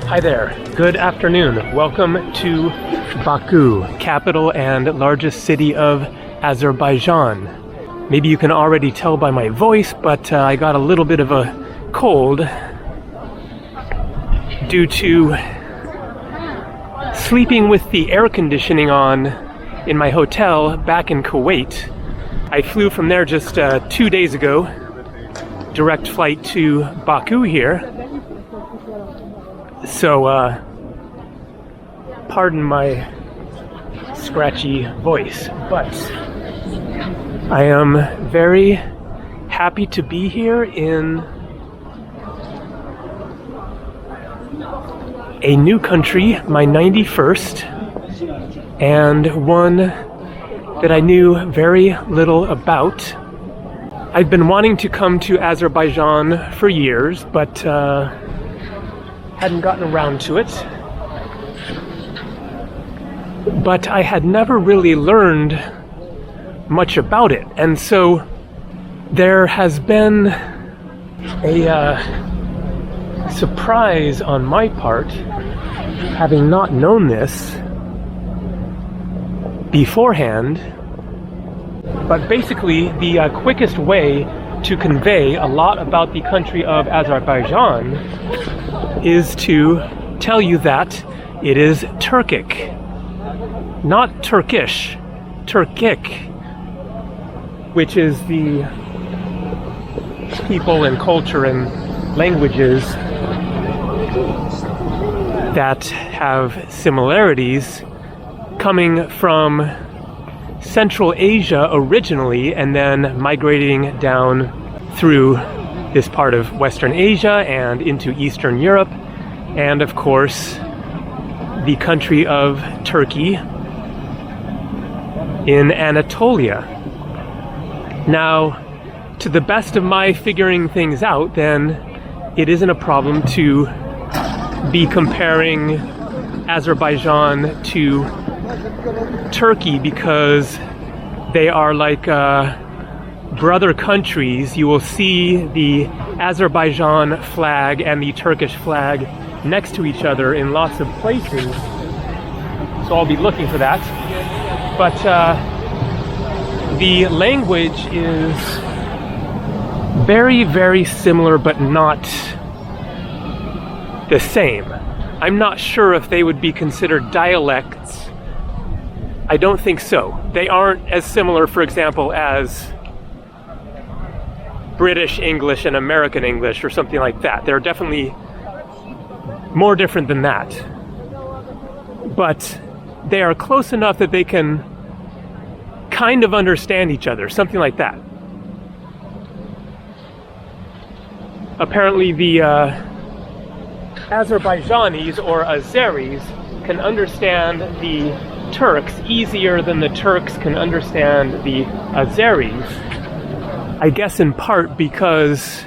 Hi there, good afternoon. Welcome to Baku, capital and largest city of Azerbaijan. Maybe you can already tell by my voice, but I got a little bit of a cold due to sleeping with the air conditioning on in my hotel back in Kuwait. I flew from there just 2 days ago, direct flight to Baku here. So, pardon my scratchy voice, but I am very happy to be here in a new country, my 91st, and one that I knew very little about. I've been wanting to come to Azerbaijan for years, but hadn't gotten around to it. But I had never really learned much about it, and so there has been a surprise on my part, having not known this beforehand. But basically, the quickest way to convey a lot about the country of Azerbaijan is to tell you that it is Turkic. Not Turkish, Turkic, which is the people and culture and languages that have similarities coming from Central Asia originally and then migrating down through this part of Western Asia and into Eastern Europe, and of course the country of Turkey in Anatolia. Now, to the best of my figuring things out, then it isn't a problem to be comparing Azerbaijan to Turkey because they are like brother countries. You will see the Azerbaijan flag and the Turkish flag next to each other in lots of places, so I'll be looking for that. But the language is very, very similar, but not the same. I'm not sure if they would be considered dialects. I don't think so. They aren't as similar, for example, as British English and American English or something like that. They're definitely more different than that. But they are close enough that they can kind of understand each other, something like that. Apparently the Azerbaijanis or Azeris can understand the Turks easier than the Turks can understand the Azeris. I guess in part because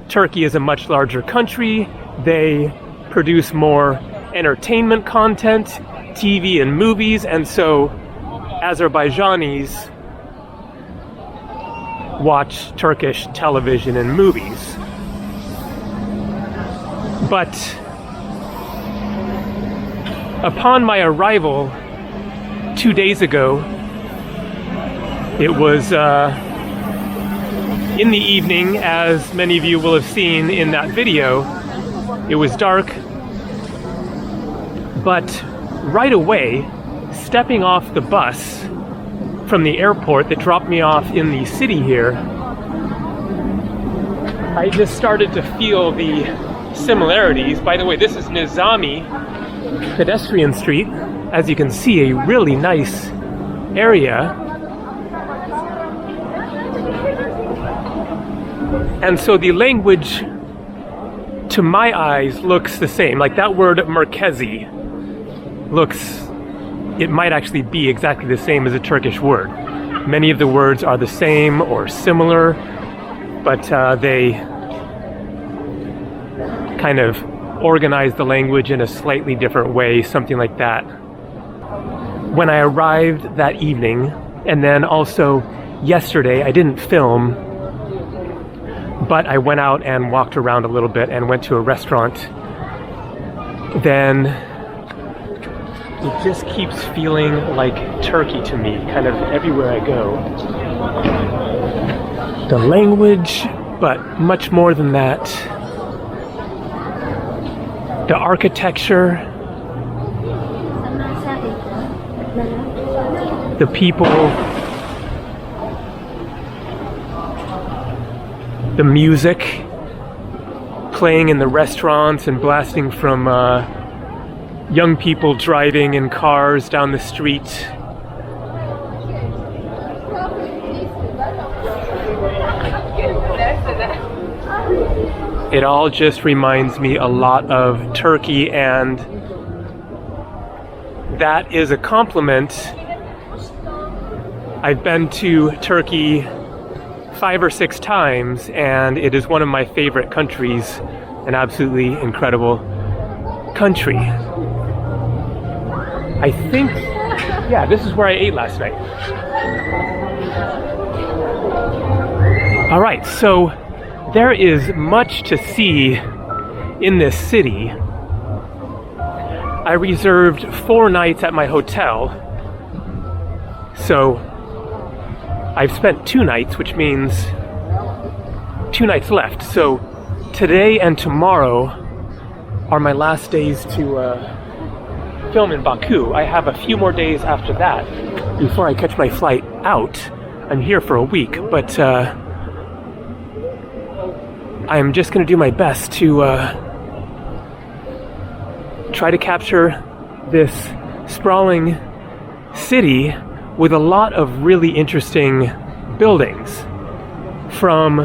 Turkey is a much larger country. They produce more entertainment content, TV and movies, and so Azerbaijanis watch Turkish television and movies. But upon my arrival 2 days ago, it was in the evening, as many of you will have seen in that video. It was dark, but right away, stepping off the bus from the airport that dropped me off in the city here, I just started to feel the similarities. By the way, this is Nizami pedestrian street. As you can see, a really nice area. And so the language, to my eyes, looks the same. Like that word Merkezi looks, it might actually be exactly the same as a Turkish word. Many of the words are the same or similar, but they kind of organize the language in a slightly different way, something like that. When I arrived that evening, and then also yesterday, I didn't film, but I went out and walked around a little bit and went to a restaurant then it just keeps feeling like Turkey to me, kind of everywhere I go. The language, but much more than that. The architecture, the people, the music, playing in the restaurants and blasting from young people driving in cars down the street. It all just reminds me a lot of Turkey, and that is a compliment. I've been to Turkey 5 or 6 times, and it is one of my favorite countries, an absolutely incredible country. I think, yeah, this is where I ate last night. All right, so there is much to see in this city. I reserved 4 nights at my hotel, so I've spent 2 nights, which means 2 nights left. So today and tomorrow are my last days to film in Baku. I have a few more days after that before I catch my flight out. I'm here for a week, but I'm just going to do my best to try to capture this sprawling city with a lot of really interesting buildings. From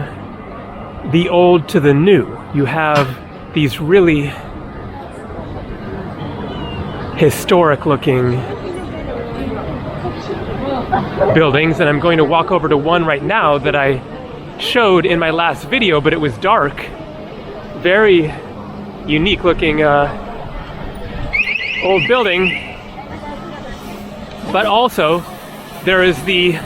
the old to the new, you have these really historic looking buildings, and I'm going to walk over to one right now that I showed in my last video, but it was dark. Very unique looking old building, but also there is the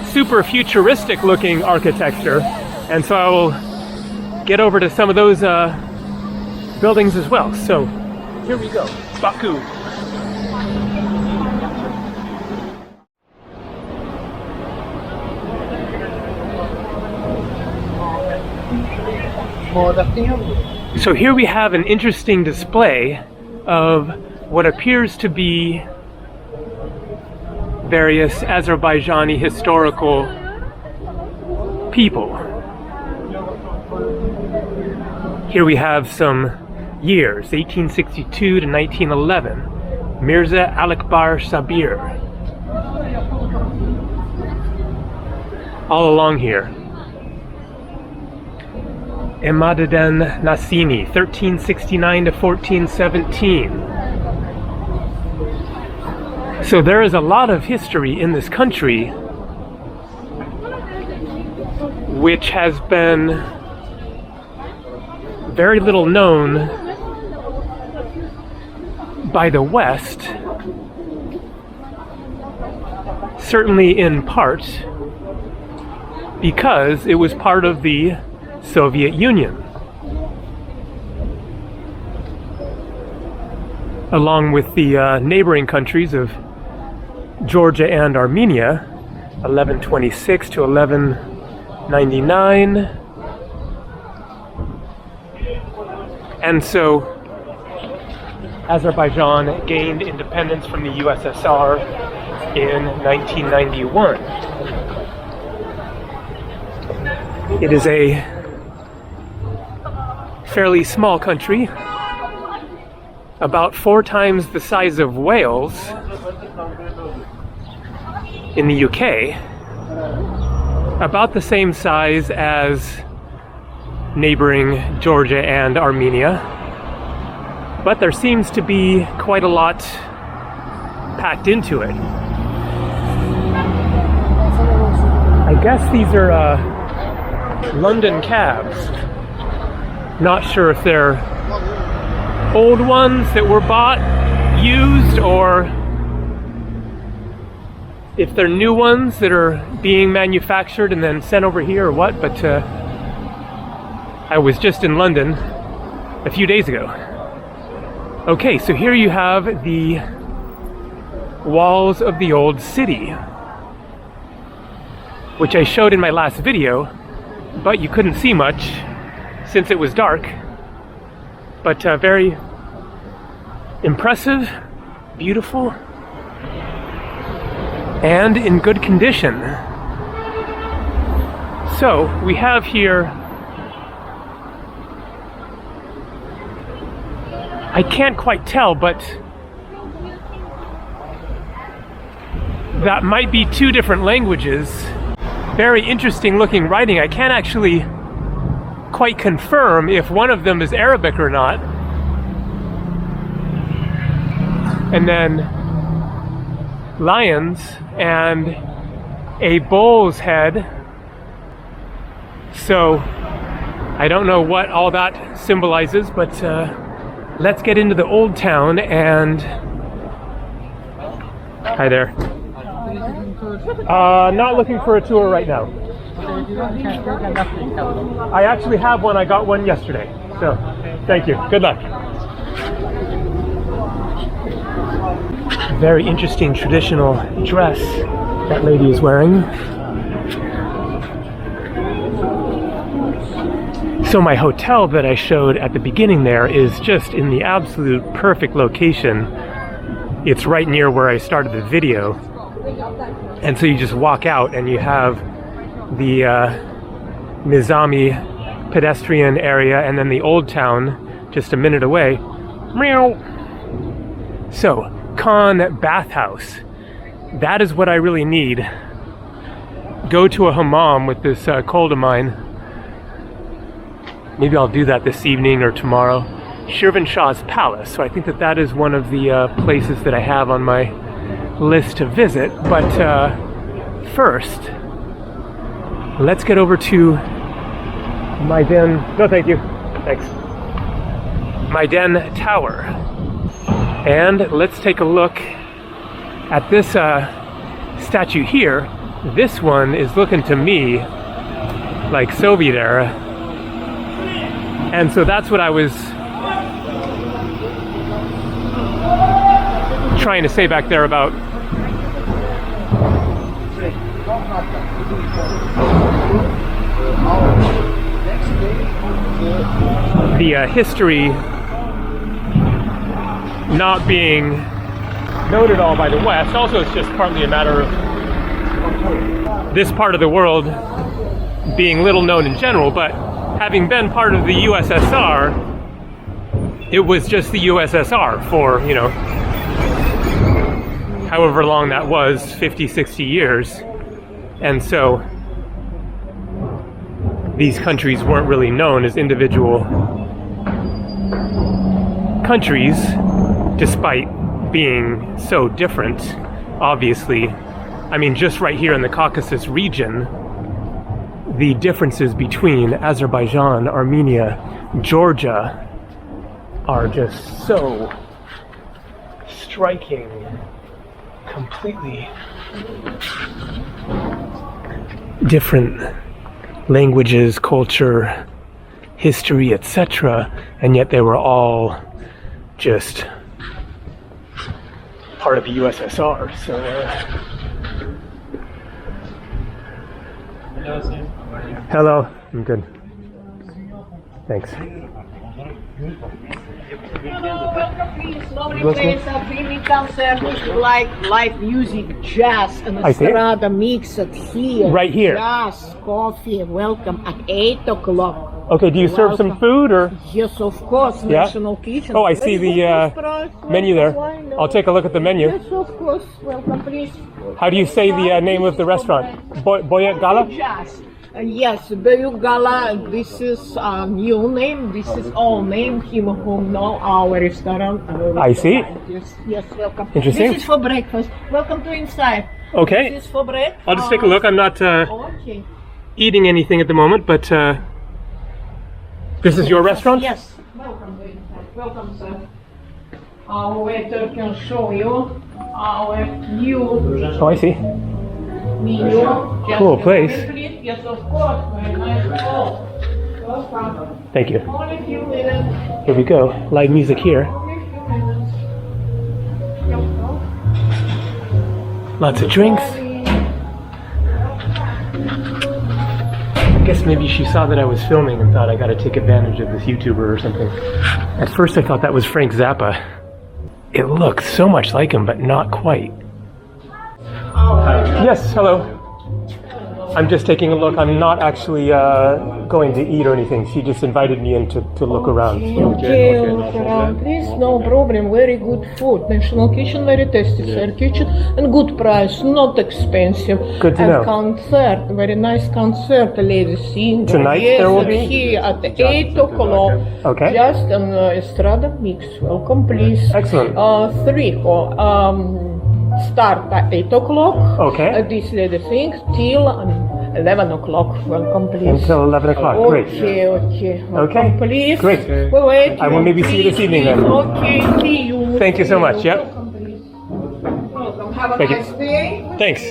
super futuristic looking architecture, and so I will get over to some of those buildings as well. So here we go, Baku. So here we have an interesting display of what appears to be various Azerbaijani historical people. Here we have some years, 1862 to 1911. Mirza Alekbar Sabir. All along here. Emaddin Nasimi, 1369 to 1417. So there is a lot of history in this country which has been very little known by the West, certainly in part because it was part of the Soviet Union, along with the neighboring countries of Georgia and Armenia, 1126 to 1199. And so Azerbaijan gained independence from the USSR in 1991. It is a fairly small country, about 4 times the size of Wales in the UK, about the same size as neighboring Georgia and Armenia, but there seems to be quite a lot packed into it. I guess these are London cabs. Not sure if they're old ones that were bought, used, or if they're new ones that are being manufactured and then sent over here or what, but I was just in London a few days ago. Okay, so here you have the walls of the old city, which I showed in my last video, but you couldn't see much since it was dark. But very impressive, beautiful, and in good condition. So we have here, I can't quite tell, but that might be two different languages. Very interesting looking writing. I can't actually quite confirm if one of them is Arabic or not. And then lions and a bull's head. So I don't know what all that symbolizes, but let's get into the old town. And hi there. Not looking for a tour right now. I actually have one. I got one yesterday. So thank you. Good luck. Very interesting traditional dress that lady is wearing. So my hotel that I showed at the beginning there is just in the absolute perfect location. It's right near where I started the video. And so you just walk out and you have the Nizami pedestrian area and then the old town just a minute away. Meow. So, Khan bathhouse. That is what I really need. Go to a hammam with this cold of mine. Maybe I'll do that this evening or tomorrow. Shirvan Shah's palace. So I think that that is one of the places that I have on my list to visit. But first, let's get over to Maidan. No, thank you. Thanks. Maidan Tower. And let's take a look at this statue here. This one is looking to me like Soviet era. And so that's what I was trying to say back there about the history not being known at all by the West. Also, it's just partly a matter of this part of the world being little known in general, but having been part of the USSR, it was just the USSR for, you know, however long that was, 50, 60 years. And so these countries weren't really known as individual countries, despite being so different, obviously. I mean, just right here in the Caucasus region, the differences between Azerbaijan, Armenia, Georgia are just so striking. Completely different languages, culture, history, etc. And yet they were all just part of the USSR. So hello, I'm good. Thanks. Welcome, please. Lovely place, a dreamy concert. Like live music, jazz, and estrada mixed here. Right here. Jazz, coffee. Welcome at 8 o'clock. Okay, do you serve some food or? Yes, of course. Yeah? National kitchen. Oh, I see the menu there. I'll take a look at the menu. Yes, of course. Welcome, please. How do you say the name of the restaurant? Boyet Gala? Jazz. Yes, Bayou Gala, this is a new name. This is all name. Him who know our restaurant. I see. Yes, welcome. Interesting. This is for breakfast. Welcome to inside. Okay. This is for breakfast. I'll just take a look. I'm not Okay. eating anything at the moment, but this is your restaurant? Yes. Welcome to inside. Welcome, sir. Our waiter can show you our new Oh, I see. menu. Cool place. Yes, of course. Very nice. Oh, welcome. Thank you. Only few minutes. Here we go. Live music here. Only few minutes. Lots of drinks. I guess maybe she saw that I was filming and thought I gotta take advantage of this YouTuber or something. At first I thought that was Frank Zappa. It looks so much like him, but not quite. Yes, hello. I'm just taking a look. I'm not actually going to eat or anything. She just invited me in to look around. Okay, look around, please. No problem. Very good food. National kitchen, very tasty. Fair kitchen and good price, not expensive. Good to and know. Concert, very nice concert. A lady singer. Tonight yes, there will be? here at 8 o'clock. Okay. Just an estrada mix. Welcome, please. Excellent. 3 start at 8 o'clock. Okay. This lady sings till 11 o'clock. Welcome, please. Until 11 o'clock. Great. Okay. Welcome, Okay. please. Great. We'll wait. I will maybe see you this evening then. Okay, see you. Thank you so much. Yep. Welcome, please. Welcome. Have a Thank you. nice day. Thanks.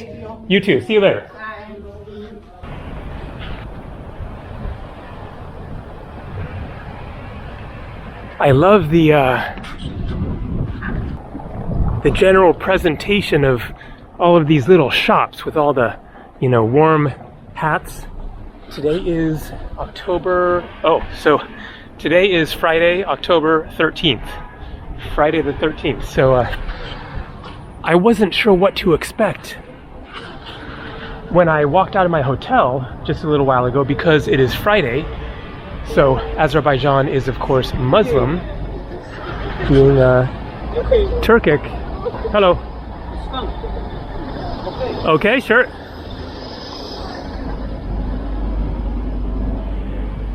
You too. See you later. I love the general presentation of all of these little shops with all the, you know, warm hats. Today is today is Friday, October 13th. Friday the 13th. So I wasn't sure what to expect when I walked out of my hotel just a little while ago because it is Friday. So Azerbaijan is of course Muslim, being Turkic. Hello. Okay, sure.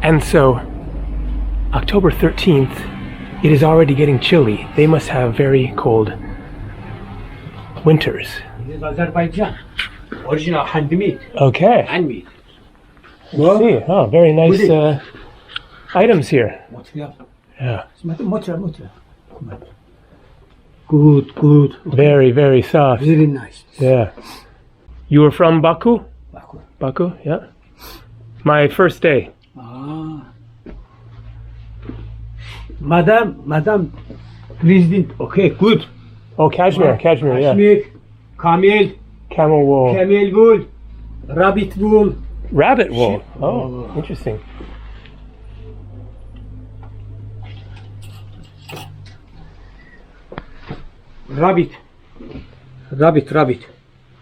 And so October 13th, it is already getting chilly. They must have very cold winters. This is Azerbaijan. Original handmade. Okay. Handmade. I see. Oh, very nice items here. Material. Yeah. Material. Good. Very, very soft. Very nice. Yeah. You were from Baku? Baku. Baku, yeah. My first day. Ah. Madam, President. Okay, good. Oh, cashmere, yeah. Kashmir, camel Camel wool. wool, rabbit wool. Rabbit wool. Sheep. Oh, interesting. Rabbit.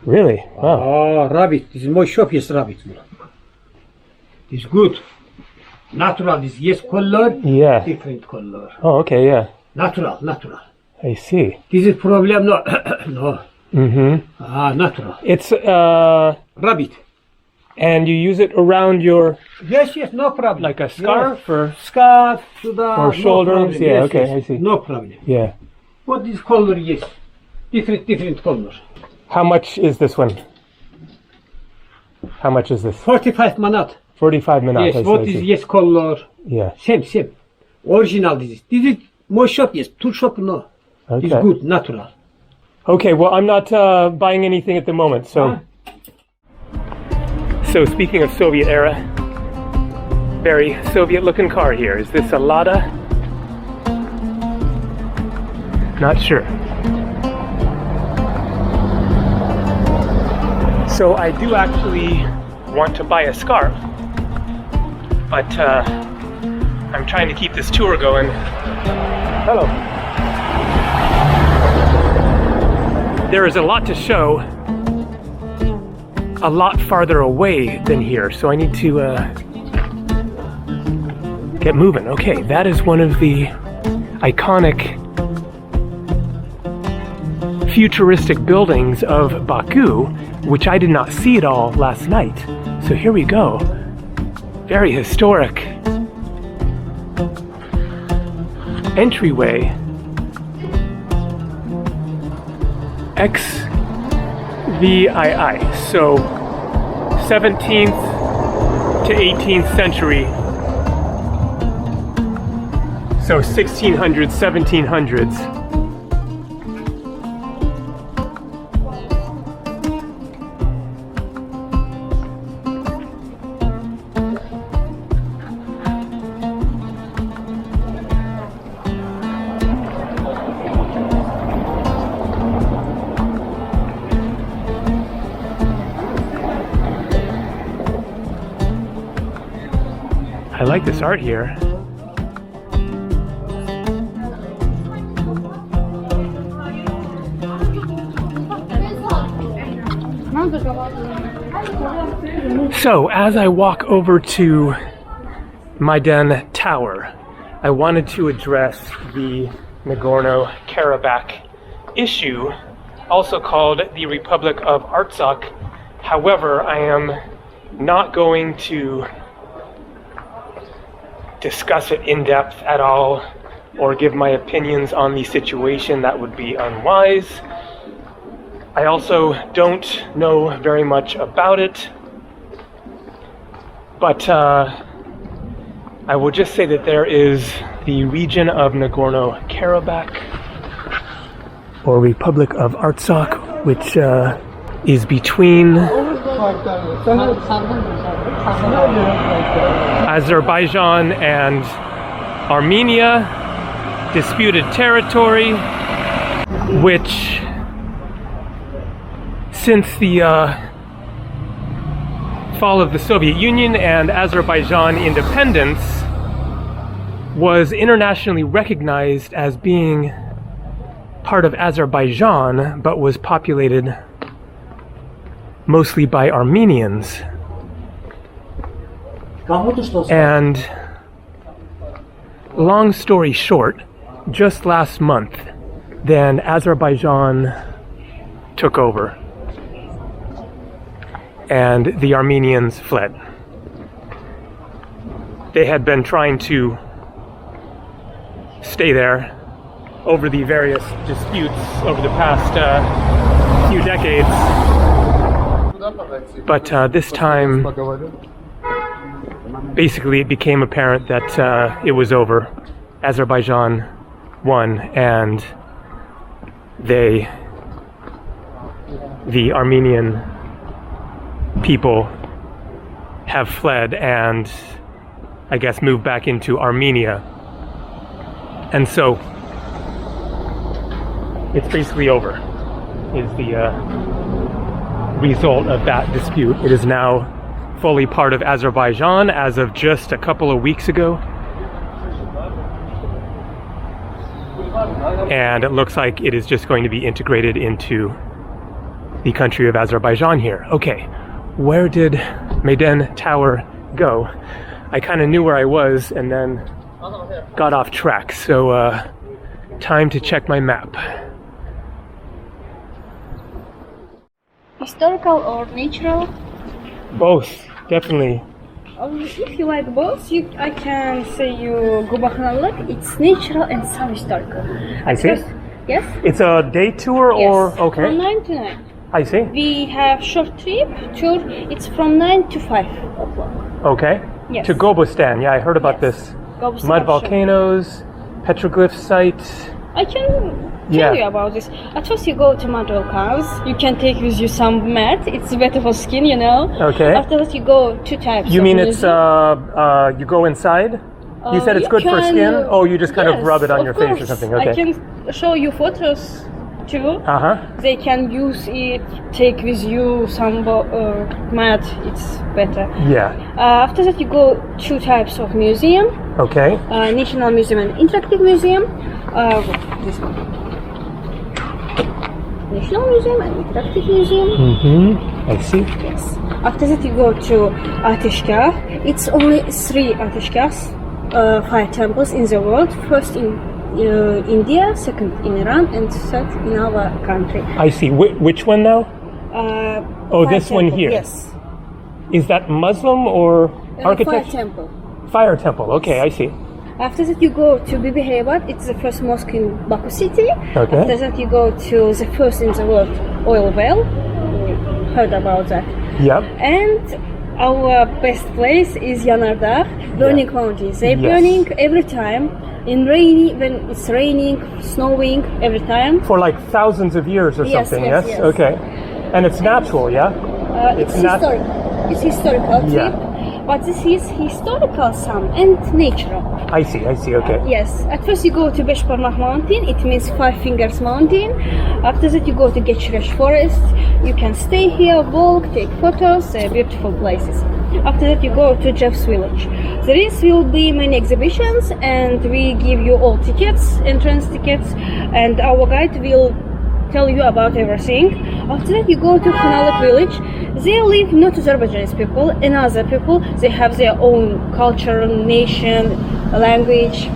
Really? Wow. Oh, rabbit. This is my shop, yes, rabbit. It's good. Natural, this yes color, Yeah. different color. Oh, okay, yeah. Natural. I see. This is problem, no. No. Mm-hmm. Natural. It's, Rabbit. and you use it around your, Yes, no problem. like a scarf Yes. or, Scarf, Sudan. or shoulders? No problem. Yeah, Yes, okay, yes. I see. No problem. Yeah. What is color? Yes. Different color. How much is this one? How much is this? 45 manat. 45 minutes. Yes, what is yes color? Yeah. Same. Original this is. This is my shop, yes. Two shop, no. Okay. It's good, natural. Okay, well, I'm not buying anything at the moment, so. So speaking of Soviet era, very Soviet-looking car here. Is this a Lada? Not sure. So I do actually want to buy a scarf, but I'm trying to keep this tour going. Hello. There is a lot to show, a lot farther away than here, so I need to get moving. Okay, that is one of the iconic futuristic buildings of Baku, which I did not see at all last night. So here we go. Very historic entryway. XVII. So 17th to 18th century. So 1600s, 1700s. like this art here. So, as I walk over to Maidan Tower, I wanted to address the Nagorno-Karabakh issue, also called the Republic of Artsakh. However, I am not going to discuss it in depth at all or give my opinions on the situation. That would be unwise. I also don't know very much about it, but I will just say that there is the region of Nagorno-Karabakh, or Republic of Artsakh, which is between Azerbaijan and Armenia, disputed territory, which since the fall of the Soviet Union and Azerbaijan independence was internationally recognized as being part of Azerbaijan, but was populated mostly by Armenians. And long story short, just last month, then Azerbaijan took over and the Armenians fled. They had been trying to stay there over the various disputes over the past few decades, but this time basically it became apparent that it was over. Azerbaijan won, and the Armenian people have fled and I guess moved back into Armenia. And so it's basically over, is the result of that dispute. It is now fully part of Azerbaijan as of just a couple of weeks ago. And it looks like it is just going to be integrated into the country of Azerbaijan here. Okay, where did Maidan Tower go? I kind of knew where I was and then got off track, so time to check my map. Historical or natural? Both, definitely. If you like both, I can say you go back and look. It's natural and some historical. I see. Yes? It's a day tour or? Yes. Okay. From 9 to 9. I see. We have short trip tour. It's from 9 to 5 o'clock. Okay. Yes. To Gobustan. Yeah, I heard about this. Gobustan Mud option. volcanoes, petroglyph sites. I can tell you about this. At first you go to mud volcanoes. You can take with you some mat. It's better for skin, you know. Okay. After that you go 2 types. You of mean it's museum. you go inside? You said it's You good for can, skin? Oh, you just kind of yes, rub it on of your face or course. something. Okay. I can show you photos too. Uh-huh. They can use it, take with you some mat, it's better. Yeah. After that you go 2 types of museum. Okay. National Museum and Interactive Museum. This one. National Museum and Interactive Museum. Mm-hmm. I see. Yes. After that you go to Ateshgah. It's only 3 Ateshgahs, 5 temples in the world. First in India, second in Iran, and third in our country. I see. Which one now? Oh, this one here. Yes. Is that Muslim or Fire architecture? temple. Fire temple. Okay, I see. After that you go to Bibi Heibat. It's the first mosque in Baku city. Okay. After that you go to the first in the world oil well. You heard about that. Yep. And our best place is Yanardağ, burning mountains. They're Yes. burning every time. In rainy, when it's raining, snowing, every time. For like thousands of years or Yes, something, yes, yes? yes. Okay. And it's natural, yeah? It's It's not- historical. It's historical Yeah. trip, but this is historical some and natural. I see, okay. Yes. At first you go to Beshparmak mountain. It means 5 fingers mountain. After that you go to Geçireş forest. You can stay here, walk, take photos. Beautiful places. After that, you go to Jeff's village. There will be many exhibitions, and we give you all tickets, entrance tickets, and our guide will tell you about everything. After that, you go to Khanalik village. They live not Azerbaijani people, another people. They have their own culture, nation, language.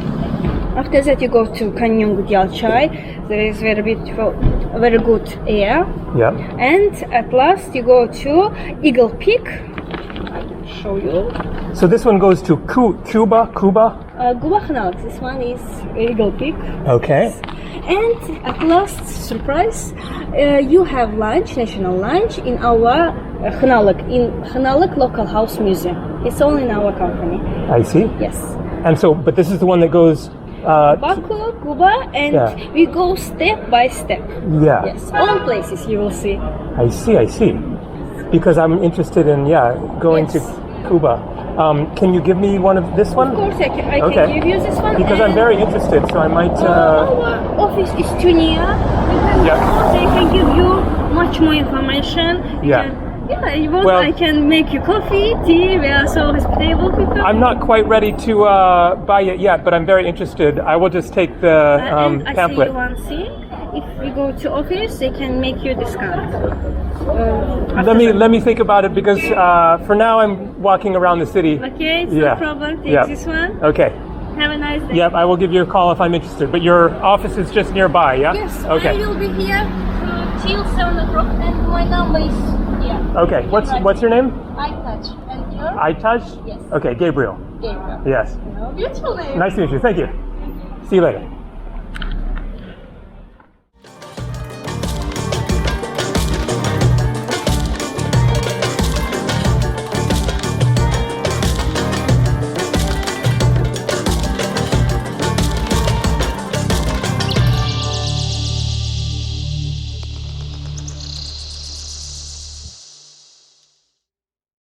After that, you go to Canyon Gyalchai. There is very beautiful, very good air. Yeah. And at last, you go to Eagle Peak. I will show you. So this one goes to Cuba. Guba Khanalik. This one is Eagle Peak. Okay. And at last, surprise, you have lunch, national lunch, in our Khanalik Local House Museum. It's all in our company. I see. Yes. And so, but this is the one that goes. Baku, Kuba, and we go step by step. Yeah. Yes, all places you will see. I see. Because I'm interested in going Yes. to Cuba. Can you give me one of this one? Of course, I can Okay. give you this one. Because I'm very interested, so I might. Our office is too near. They can give you much more information. You want, Well- I can make you coffee, tea. We are so hospitable people. I'm not quite ready to buy it yet, but I'm very interested. I will just take the And I pamphlet. see one thing. If we go to office, they can make you discount. Let me think about it because for now I'm walking around the city. Okay, it's Yeah. no problem. Take Yeah. this one. Okay. Have a nice day. Yep, I will give you a call if I'm interested. But your office is just nearby, yeah? Yes, Okay. I will be here till 7 o'clock, and my number is here. Okay. What's your name? I touch. And your? Aitaj? Yes. Okay, Gabriel. Gabriel. Yes. Beautiful name. Nice to meet you. Thank you. See you later.